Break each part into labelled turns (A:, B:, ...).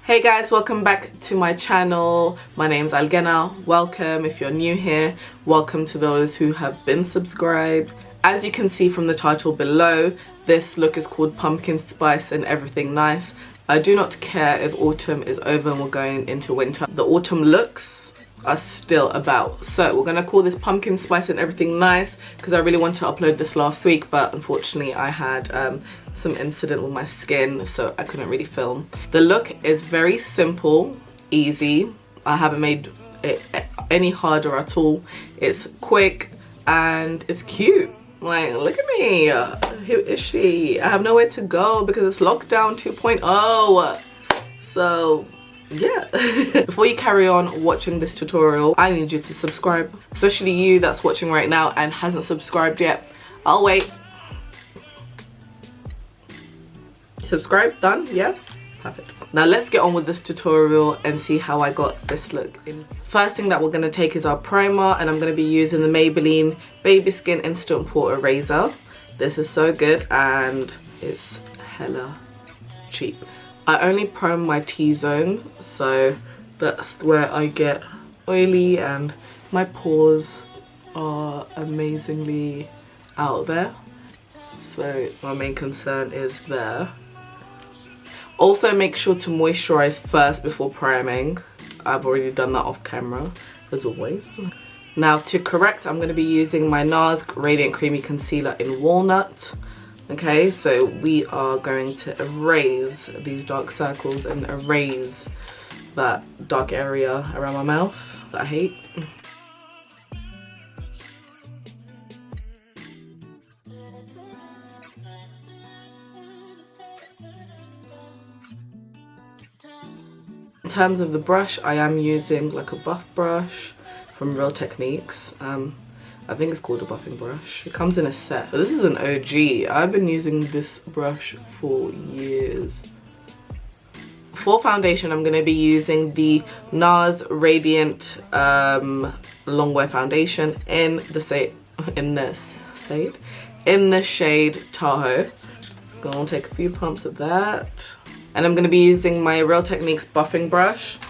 A: Hey guys, welcome back to my channel. My name's Algena. Welcome if you're new here. Welcome to those who have been subscribed. As you can see from the title below, this look is called Pumpkin Spice and Everything Nice. I do not care if autumn is over and we're going into winter. The autumn looks are still about. So we're gonna call this Pumpkin Spice and Everything Nice because I really wanted to upload this last week, but unfortunately I had some incident with my skin, so I couldn't really film. The look is very simple, easy. I haven't made it any harder at all. It's quick and it's cute. Like, look at me. Who is she? I have nowhere to go because it's lockdown 2.0. So yeah. Before you carry on watching this tutorial, I need you to subscribe, especially you that's watching right now and hasn't subscribed yet. I'll wait. Subscribe, done, yeah, perfect. Now let's get on with this tutorial and see how I got this look. First thing that we're going to take is our primer, and I'm going to be using the Maybelline Baby Skin Instant Pore Eraser. This is so good and it's hella cheap. I only prime my T-zone, so that's where I get oily and my pores are amazingly out there. So my main concern is there. Also make sure to moisturize first before priming. I've already done that off camera, as always. Now to correct, I'm going to be using my NARS Radiant Creamy Concealer in Walnut. Okay, so we are going to erase these dark circles and erase that dark area around my mouth that I hate. In terms of the brush, I am using like a buff brush from Real Techniques. I think it's called a buffing brush. It comes in a set, but this is an OG. I've been using this brush for years. For foundation, I'm going to be using the NARS Radiant Longwear Foundation in the shade Tahoe. Gonna take a few pumps of that. And I'm going to be using my Real Techniques buffing brush.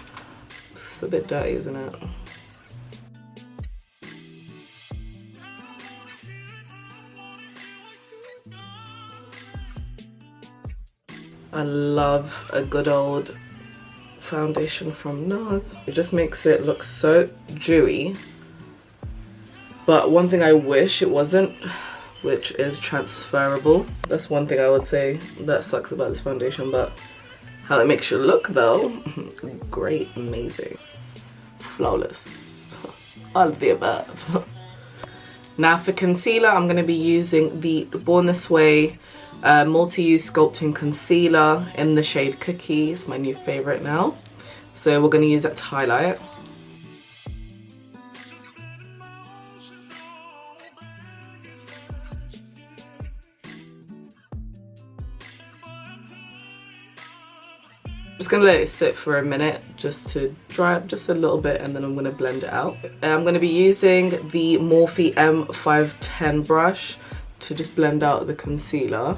A: It's a bit dirty, isn't it? I love a good old foundation from NARS. It just makes it look so dewy. But one thing I wish it wasn't, which is transferable. That's one thing I would say that sucks about this foundation, but how it makes you look though, great, amazing, flawless, all of the above. Now for concealer, I'm going to be using the Born This Way multi-use sculpting concealer in the shade Cookie. It's my new favorite now, so we're going to use that to highlight. Just gonna let it sit for a minute just to dry up just a little bit, and then I'm gonna blend it out. I'm gonna be using the Morphe M510 brush to just blend out the concealer.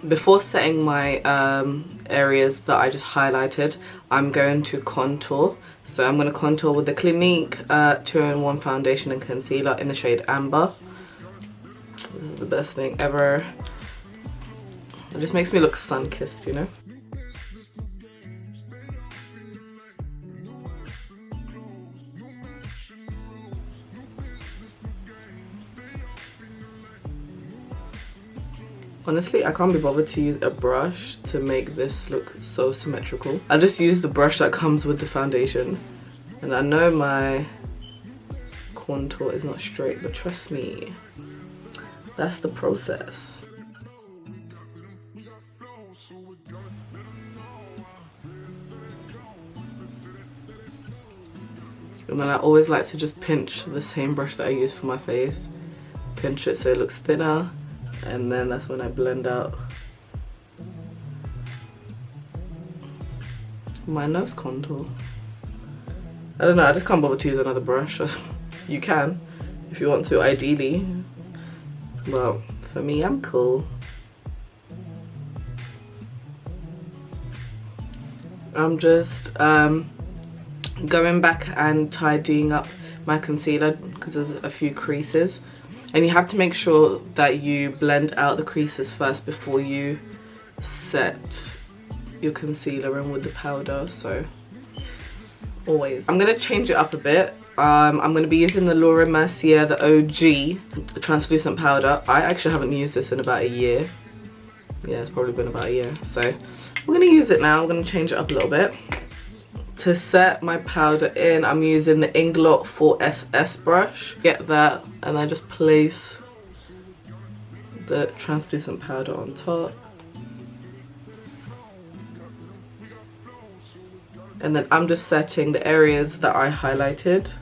A: Before setting my areas that I just highlighted, I'm going to contour. So I'm gonna contour with the Clinique 2-in-1 foundation and concealer in the shade Amber. This is the best thing ever. It just makes me look sun-kissed, you know? Honestly, I can't be bothered to use a brush to make this look so symmetrical. I just use the brush that comes with the foundation. And I know my contour is not straight, but trust me, that's the process. And then I always like to just pinch the same brush that I use for my face. Pinch it so it looks thinner, and then that's when I blend out my nose contour. I don't know, I just can't bother to use another brush. You can, if you want to, ideally. Well, for me, I'm cool. I'm just going back and tidying up my concealer because there's a few creases, and you have to make sure that you blend out the creases first before you set your concealer in with the powder. So always. I'm gonna change it up a bit. I'm gonna be using the Laura Mercier, the OG translucent powder. I actually haven't used this in about a year. Yeah, it's probably been about a year. So we're gonna use it now. I'm gonna change it up a little bit. To set my powder in, I'm using the Inglot 4SS brush. Get that, and I just place the translucent powder on top. And then I'm just setting the areas that I highlighted.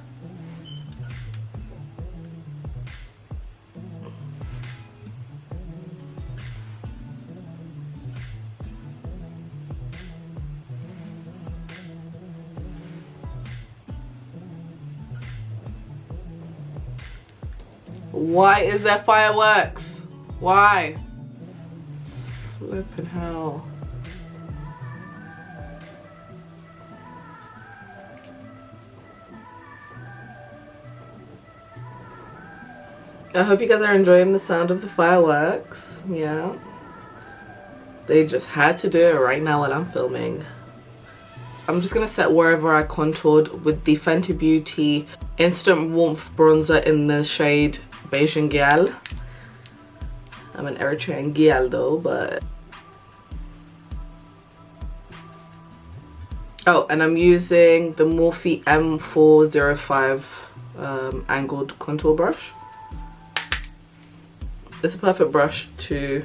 A: Why is there fireworks? Why? Flippin' hell. I hope you guys are enjoying the sound of the fireworks. Yeah. They just had to do it right now while I'm filming. I'm just going to set wherever I contoured with the Fenty Beauty Instant Warmth Bronzer in the shade Beijing Gyal. I'm an Eritrean Gyal though, but... Oh, and I'm using the Morphe M405 angled contour brush. It's a perfect brush to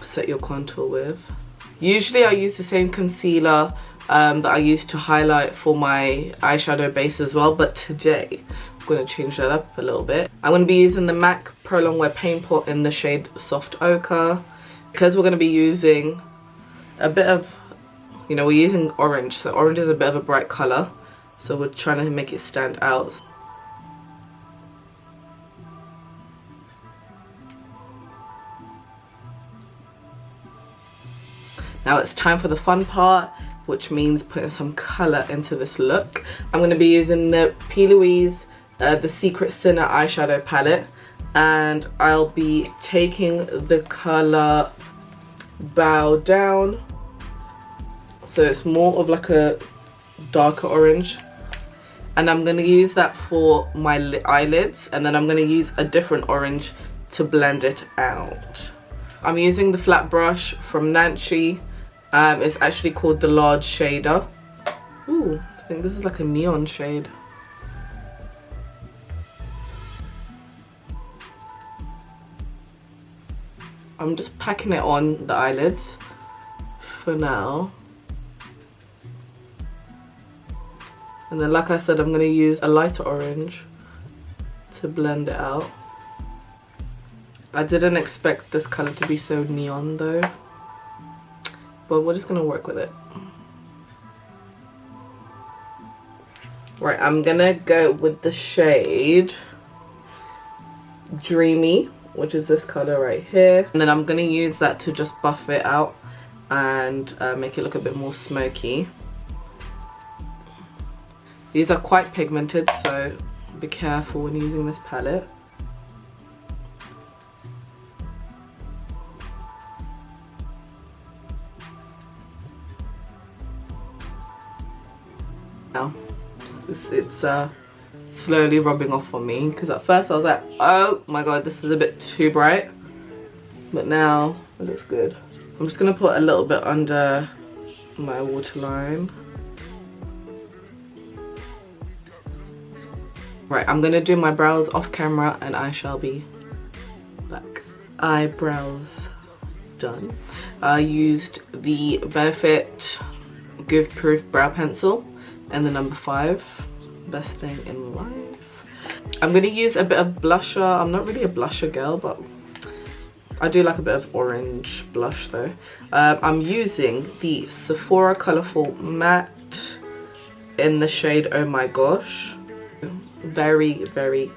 A: set your contour with. Usually I use the same concealer that I use to highlight for my eyeshadow base as well, but today I'm going to change that up a little bit. I'm going to be using the MAC Pro Longwear Paint Pot in the shade Soft Ochre, because we're going to be using a bit of, you know, we're using orange, so orange is a bit of a bright colour, so we're trying to make it stand out. Now it's time for the fun part, which means putting some colour into this look. I'm going to be using the P. Louise The Secret Sinner eyeshadow palette, and I'll be taking the colour Bow Down. So it's more of like a darker orange. And I'm going to use that for my eyelids, and then I'm going to use a different orange to blend it out. I'm using the flat brush from Nancy. It's actually called the Large Shader. Ooh, I think this is like a neon shade. I'm just packing it on the eyelids for now. And then, like I said, I'm going to use a lighter orange to blend it out. I didn't expect this colour to be so neon though, but we're just going to work with it. Right, I'm going to go with the shade Dreamy, which is this colour right here. And then I'm going to use that to just buff it out and make it look a bit more smoky. These are quite pigmented, so be careful when using this palette. Now, it's slowly rubbing off on me, because at first I was like, oh my god, this is a bit too bright. But now it looks good. I'm just going to put a little bit under my waterline. Right, I'm going to do my brows off camera and I shall be back. Eyebrows done. I used the Benefit Give Proof Brow Pencil and the number 5. Best thing in life. I'm going to use a bit of blusher. I'm not really a blusher girl, but I do like a bit of orange blush though. I'm using the Sephora Colourful Matte in the shade Oh My Gosh. Very, very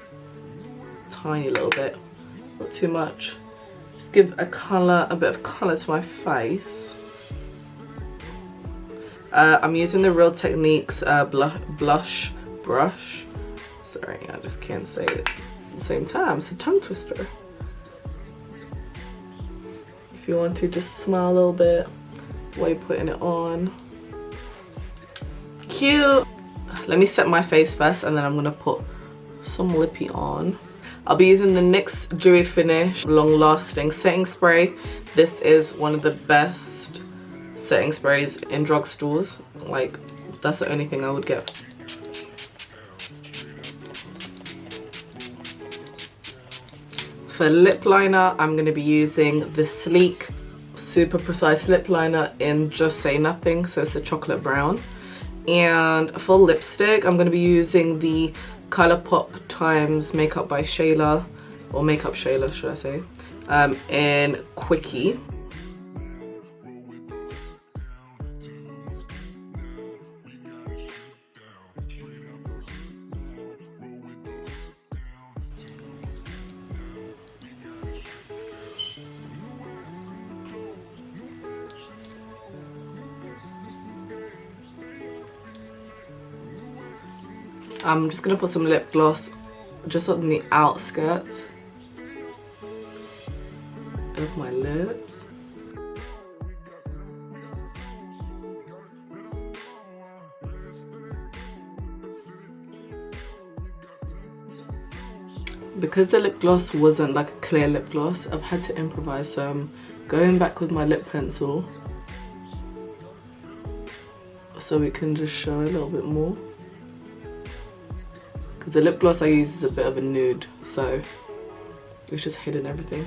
A: tiny little bit, not too much. Just give a bit of colour to my face. I'm using the Real Techniques blush brush. Sorry, I just can't say it at the same time. It's a tongue twister. If you want to just smile a little bit while you're putting it on. Cute. Let me set my face first and then I'm gonna put some lippy on. I'll be using the NYX Dewy Finish Long Lasting Setting Spray. This is one of the best setting sprays in drugstores. Like, that's the only thing I would get. For lip liner, I'm going to be using the Sleek Super Precise Lip Liner in Just Say Nothing, so it's a chocolate brown. And for lipstick, I'm going to be using the Colourpop Times Makeup by Shayla, or Makeup Shayla should I say, in Quickie. I'm just gonna put some lip gloss just on the outskirts of my lips. Because the lip gloss wasn't like a clear lip gloss, I've had to improvise, so I'm going back with my lip pencil so we can just show a little bit more. Because the lip gloss I use is a bit of a nude, so it's just hidden everything.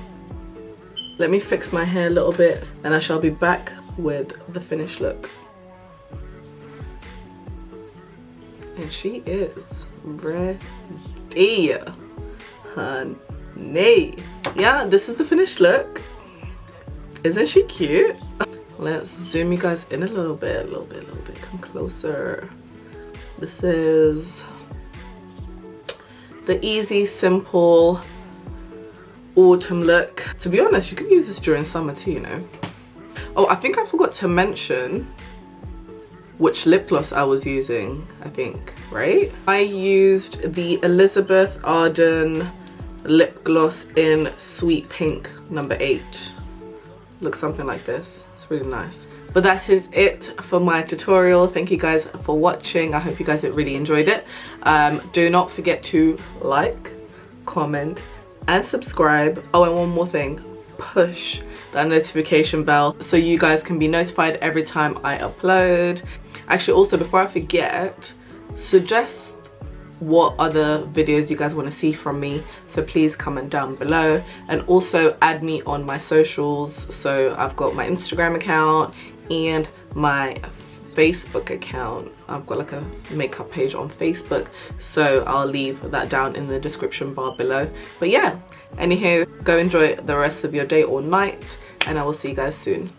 A: Let me fix my hair a little bit and I shall be back with the finished look. And she is ready, honey. Yeah, this is the finished look. Isn't she cute? Let's zoom you guys in a little bit, come closer. This is the easy, simple autumn look. To be honest, you could use this during summer too, you know. Oh, I think I forgot to mention which lip gloss I was using, I think, right? I used the Elizabeth Arden lip gloss in Sweet Pink number 8. Looks something like this. It's really nice. But that is it for my tutorial. Thank you guys for watching. I hope you guys really enjoyed it. Do not forget to like, comment, and subscribe. Oh, and one more thing, push that notification bell so you guys can be notified every time I upload. Actually, also before I forget, suggest what other videos you guys want to see from me, so please comment down below, and also add me on my socials. So I've got my Instagram account and my Facebook account. I've got like a makeup page on Facebook, so I'll leave that down in the description bar below. But yeah, anywho, go enjoy the rest of your day or night, and I will see you guys soon.